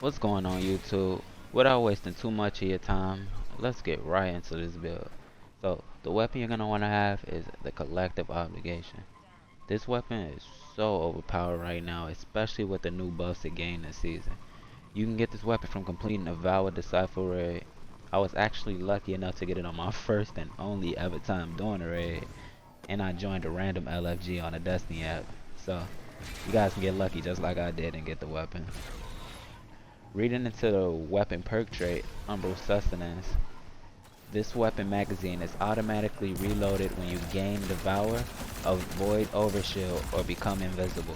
What's going on YouTube? Without wasting too much of your time, let's get right into this build. So, the weapon you're going to want to have is the Collective Obligation. This weapon is so overpowered right now, especially with the new buffs it gained this season. You can get this weapon from completing a Vow of Disciple raid. I was actually lucky enough to get it on my first and only ever time doing a raid, and I joined a random LFG on a Destiny app. So, you guys can get lucky just like I did and get the weapon. Reading into the weapon perk trait, Umbral Sustenance, this weapon magazine is automatically reloaded when you gain Devour, avoid Overshield, or become invisible.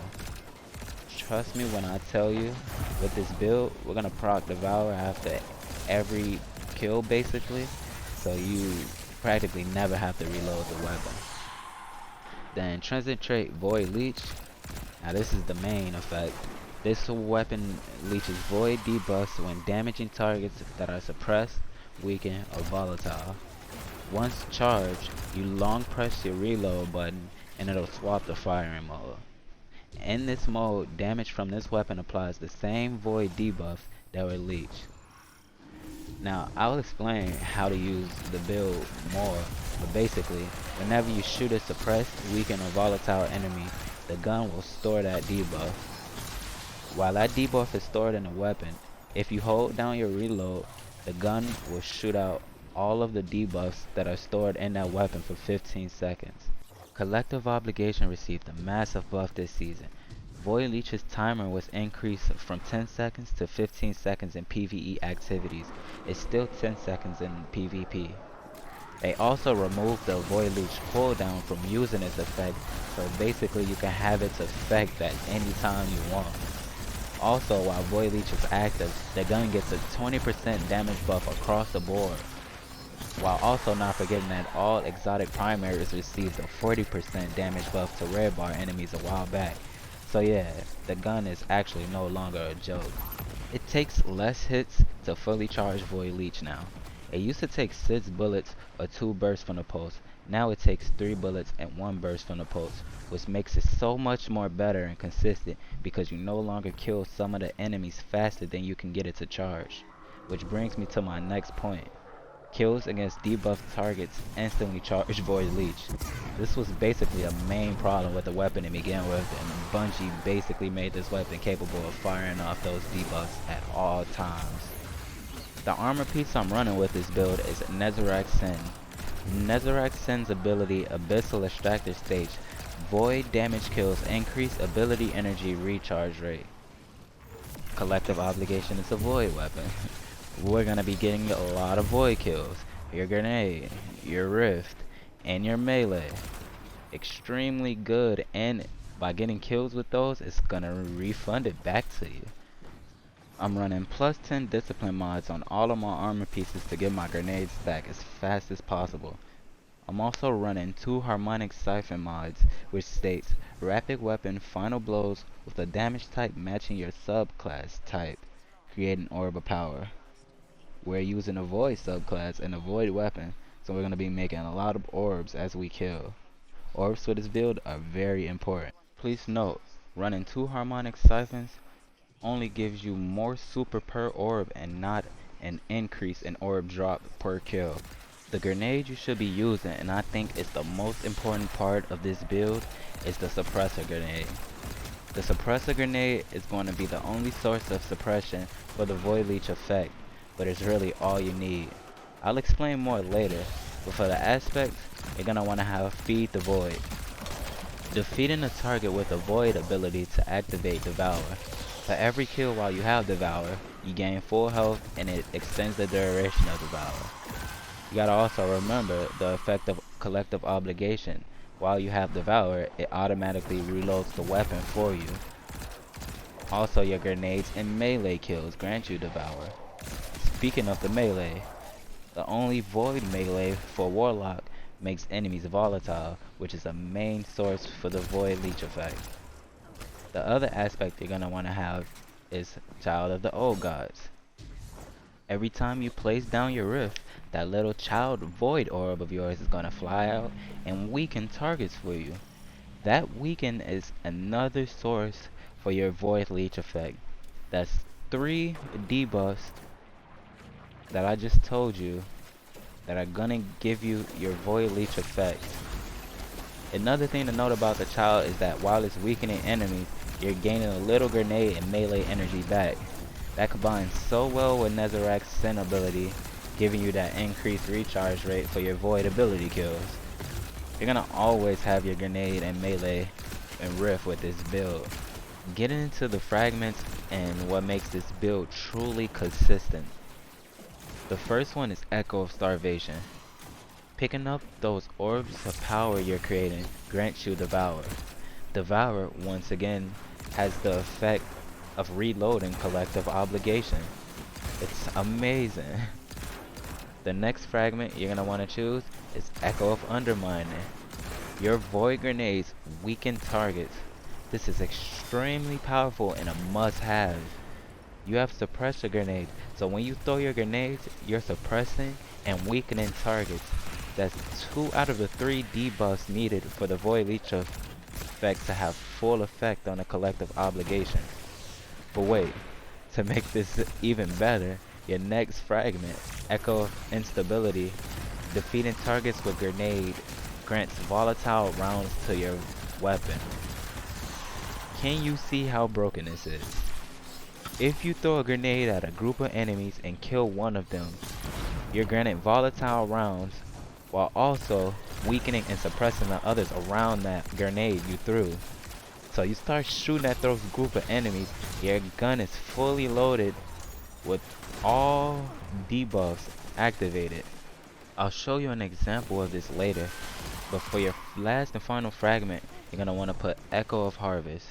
Trust me when I tell you, with this build, we're gonna proc Devour after every kill basically, so you practically never have to reload the weapon. The intrinsic trait Void Leech, now this is the main effect. This weapon leeches void debuffs when damaging targets that are suppressed, weakened, or volatile. Once charged, you long press your reload button and it'll swap to firing mode. In this mode, damage from this weapon applies the same void debuffs that were leeched. Now, I'll explain how to use the build more, but basically, whenever you shoot a suppressed, weakened, or volatile enemy, the gun will store that debuff. While that debuff is stored in the weapon, if you hold down your reload, the gun will shoot out all of the debuffs that are stored in that weapon for 15 seconds. Collective Obligation received a massive buff this season. Void Leech's timer was increased from 10 seconds to 15 seconds in PvE activities. It's still 10 seconds in PvP. They also removed the Void Leech cooldown from using its effect, so basically you can have its effect at any time you want. Also, while Void Leech is active, the gun gets a 20% damage buff across the board. While also not forgetting that all exotic primaries received a 40% damage buff to rare bar enemies a while back. So yeah, the gun is actually no longer a joke. It takes less hits to fully charge Void Leech now. It used to take 6 bullets or 2 bursts from the pulse. Now it takes 3 bullets and 1 burst from the pulse, which makes it so much more better and consistent because you no longer kill some of the enemies faster than you can get it to charge. Which brings me to my next point. Kills against debuffed targets instantly charge Void Leech. This was basically a main problem with the weapon to begin with, and Bungie basically made this weapon capable of firing off those debuffs at all times. The armor piece I'm running with this build is Nezarec Sin. Nezarec Sin's ability, Abyssal Extractor Stage, void damage kills increase ability energy recharge rate. Collective Obligation is a void weapon. We're gonna be getting a lot of void kills. Your grenade, your rift, and your melee. Extremely good, and by getting kills with those, it's gonna refund it back to you. I'm running plus 10 discipline mods on all of my armor pieces to get my grenades back as fast as possible. I'm also running 2 harmonic siphon mods, which states rapid weapon final blows with a damage type matching your subclass type, create an orb of power. We're using a void subclass and a void weapon, so we're going to be making a lot of orbs as we kill. Orbs for this build are very important. Please note, running 2 harmonic siphons only gives you more super per orb and not an increase in orb drop per kill. The grenade you should be using, and I think it's the most important part of this build, is the suppressor grenade. The suppressor grenade is going to be the only source of suppression for the Void Leech effect, but it's really all you need. I'll explain more later, but for the aspects, you're going to want to have Feed the Void. Defeating a target with a Void ability to activate Devour. For every kill while you have Devour, you gain full health and it extends the duration of Devour. You gotta also remember the effect of Collective Obligation. While you have Devour, it automatically reloads the weapon for you. Also, your grenades and melee kills grant you Devour. Speaking of the melee, the only void melee for warlock makes enemies volatile, which is a main source for the Void Leech effect. The other aspect you're gonna want to have is Child of the Old Gods. Every time you place down your rift, that little child void orb of yours is gonna fly out and weaken targets for you. That weaken is another source for your Void Leech effect. That's 3 debuffs that I just told you that are gonna give you your Void Leech effect. Another thing to note about the child is that while it's weakening enemies, you're gaining a little grenade and melee energy back. That combines so well with Nezarek's Sin ability, giving you that increased recharge rate for your Void ability kills. You're gonna always have your grenade and melee and riff with this build. Getting into the fragments and what makes this build truly consistent. The first one is Echo of Starvation. Picking up those orbs of power you're creating grants you Devour. Devour, once again, has the effect of reloading Collective Obligation. It's amazing. The next fragment you're going to want to choose is Echo of Undermining. Your Void Grenades weaken targets. This is extremely powerful and a must-have. You have Suppression Grenades, so when you throw your grenades, you're suppressing and weakening targets. That's 2 out of the 3 debuffs needed for the Void Leech effect to have full effect on a Collective Obligation. But wait, to make this even better, your next fragment, Echo of Instability, defeating targets with grenade grants volatile rounds to your weapon. Can you see how broken this is? If you throw a grenade at a group of enemies and kill one of them, you're granted volatile rounds while also weakening and suppressing the others around that grenade you threw. So you start shooting at those group of enemies, your gun is fully loaded with all debuffs activated. I'll show you an example of this later, but for your last and final fragment, you're going to want to put Echo of Harvest.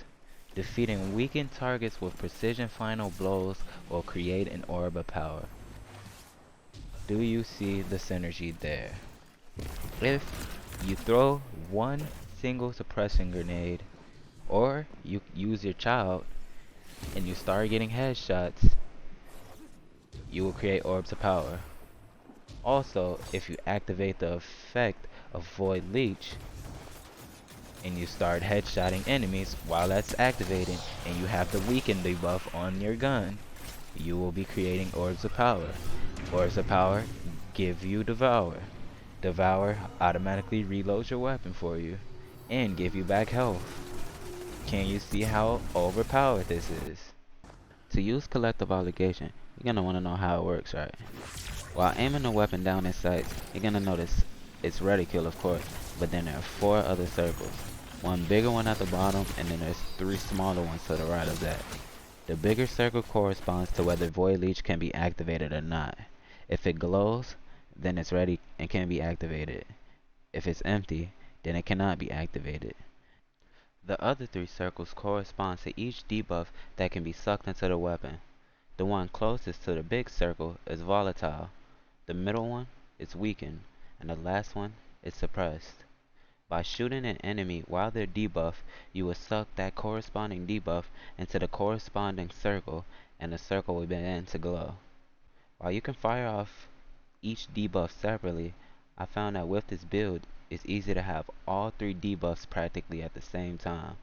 Defeating weakened targets with precision final blows will create an orb of power. Do you see the synergy there? If you throw one single suppression grenade, or you use your child and you start getting headshots, you will create orbs of power. Also, if you activate the effect of Void Leech and you start headshotting enemies while that's activating and you have the weaken debuff on your gun, you will be creating orbs of power. Orbs of power give you Devour. Devour automatically reloads your weapon for you and give you back health. Can you see how overpowered this is? To use Collective Obligation, you're going to want to know how it works, right? While aiming the weapon down in sights, you're going to notice it's reticule, of course, but then there are 4 other circles. One bigger one at the bottom, and then there's 3 smaller ones to the right of that. The bigger circle corresponds to whether Void Leech can be activated or not. If it glows, then it's ready and can be activated. If it's empty, then it cannot be activated. The other 3 circles correspond to each debuff that can be sucked into the weapon. The one closest to the big circle is volatile, the middle one is weakened, and the last one is suppressed. By shooting an enemy while they're debuffed, you will suck that corresponding debuff into the corresponding circle, and the circle will begin to glow. While you can fire off each debuff separately, I found that with this build, it's easy to have all 3 debuffs practically at the same time.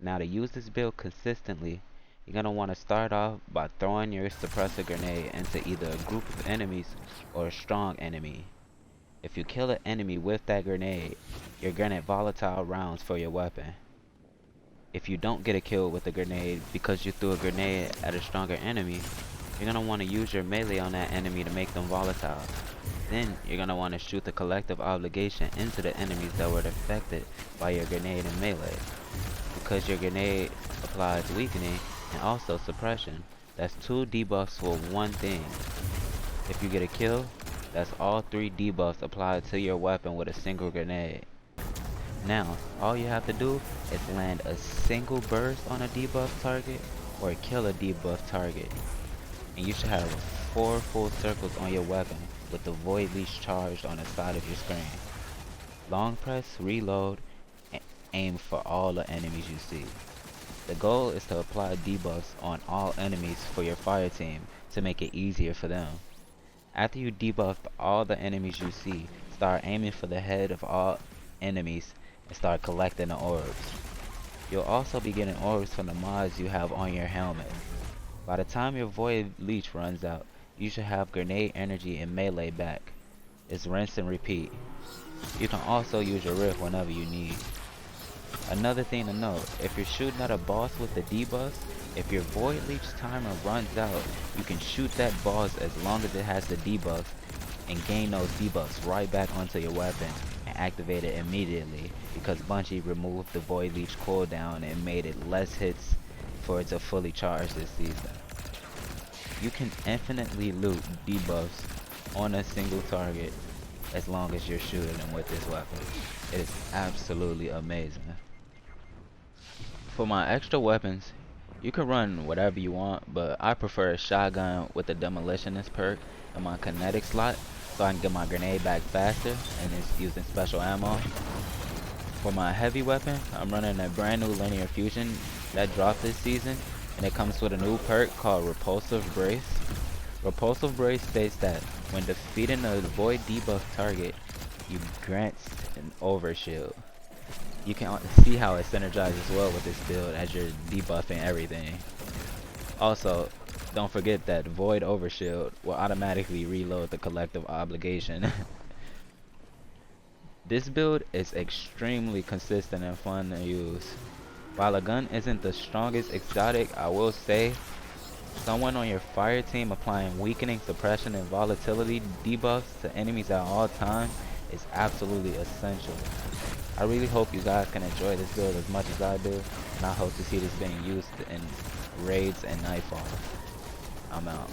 Now to use this build consistently, you're going to want to start off by throwing your suppressor grenade into either a group of enemies or a strong enemy. If you kill an enemy with that grenade, you're granted volatile rounds for your weapon. If you don't get a kill with a grenade because you threw a grenade at a stronger enemy, you're going to want to use your melee on that enemy to make them volatile. Then you're going to want to shoot the Collective Obligation into the enemies that were affected by your grenade and melee. Because your grenade applies weakening and also suppression, that's 2 debuffs for one thing. If you get a kill, that's all 3 debuffs applied to your weapon with a single grenade. Now, all you have to do is land a single burst on a debuff target or kill a debuff target, and you should have 4 full circles on your weapon with the Void Leech charged on the side of your screen. Long press, reload, and aim for all the enemies you see. The goal is to apply debuffs on all enemies for your fire team to make it easier for them. After you debuff all the enemies you see, start aiming for the head of all enemies and start collecting the orbs. You'll also be getting orbs from the mods you have on your helmet. By the time your void leech runs out, you should have grenade energy and melee back. It's rinse and repeat. You can also use your rift whenever you need. Another thing to note, if you're shooting at a boss with the debuffs, if your void leech timer runs out, you can shoot that boss as long as it has the debuffs and gain those debuffs right back onto your weapon and activate it immediately, because Bungie removed the void leech cooldown and made it less hits for it to fully charge this season. You can infinitely loot debuffs on a single target as long as you're shooting them with this weapon. It is absolutely amazing. For my extra weapons, you can run whatever you want, but I prefer a shotgun with the demolitionist perk in my kinetic slot so I can get my grenade back faster and it's using special ammo. For my heavy weapon, I'm running a brand new linear fusion that dropped this season, and it comes with a new perk called Repulsive Brace. Repulsive Brace states that when defeating a void debuff target, you grant an overshield. You can see how it synergizes well with this build as you're debuffing everything. Also, don't forget that Void Overshield will automatically reload the collective obligation. This build is extremely consistent and fun to use. While a gun isn't the strongest exotic, I will say someone on your fire team applying weakening, suppression, and volatility debuffs to enemies at all times is absolutely essential. I really hope you guys can enjoy this build as much as I do, and I hope to see this being used in raids and nightfall. I'm out.